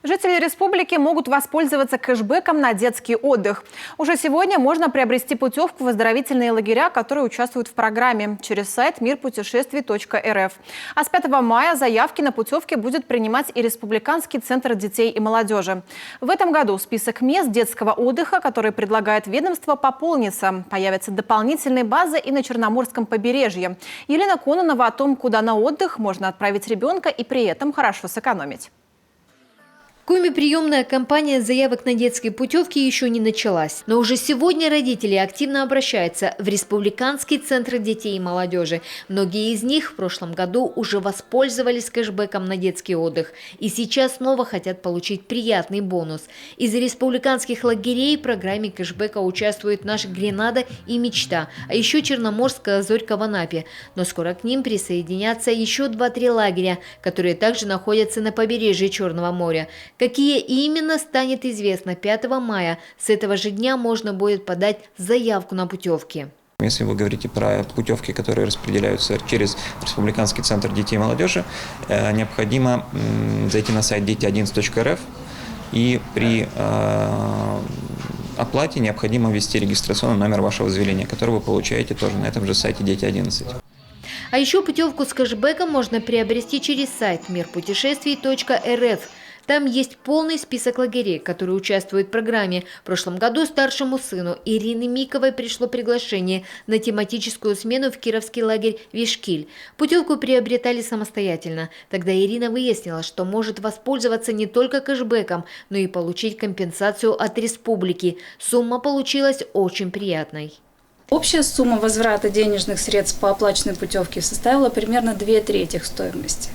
Жители республики могут воспользоваться кэшбэком на детский отдых. Уже сегодня можно приобрести путевку в оздоровительные лагеря, которые участвуют в программе, через сайт мирпутешествий.рф. А с 5 мая заявки на путевки будет принимать и Республиканский центр детей и молодежи. В этом году список мест детского отдыха, которые предлагает ведомство, пополнится. Появятся дополнительные базы и на Черноморском побережье. Елена Кононова о том, куда на отдых можно отправить ребенка и при этом хорошо сэкономить. Коми-приемная кампания заявок на детские путевки еще не началась. Но уже сегодня родители активно обращаются в Республиканский центр детей и молодежи. Многие из них в прошлом году уже воспользовались кэшбэком на детский отдых. И сейчас снова хотят получить приятный бонус. Из республиканских лагерей в программе кэшбэка участвуют наша Гренада и Мечта, а еще Черноморская Зорька в Анапе. Но скоро к ним присоединятся еще 2-3 лагеря, которые также находятся на побережье Черного моря. Какие именно, станет известно 5 мая. С этого же дня можно будет подать заявку на путевки. Если вы говорите про путевки, которые распределяются через Республиканский центр детей и молодежи, необходимо зайти на сайт дети11.рф и при оплате необходимо ввести регистрационный номер вашего заведения, который вы получаете тоже на этом же сайте Дети11. А еще путевку с кэшбэком можно приобрести через сайт мирпутешествий.рф. Там есть полный список лагерей, которые участвуют в программе. В прошлом году старшему сыну Ирины Миковой пришло приглашение на тематическую смену в кировский лагерь Вишкиль. Путевку приобретали самостоятельно. Тогда Ирина выяснила, что может воспользоваться не только кэшбэком, но и получить компенсацию от республики. Сумма получилась очень приятной. Общая сумма возврата денежных средств по оплаченной путевке составила примерно 2/3 стоимости.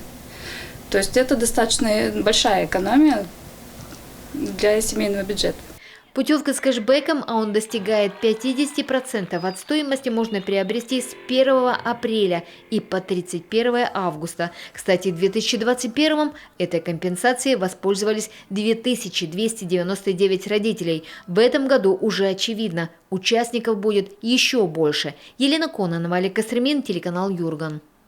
То есть это достаточно большая экономия для семейного бюджета. Путевка с кэшбэком, а он достигает 50% от стоимости, можно приобрести с 1 апреля и по 31 августа. Кстати, в 2021 этой компенсацией воспользовались 2299 родителей. В этом году уже очевидно, участников будет еще больше. Елена Кононова, Олег Костромин, телеканал Юрган.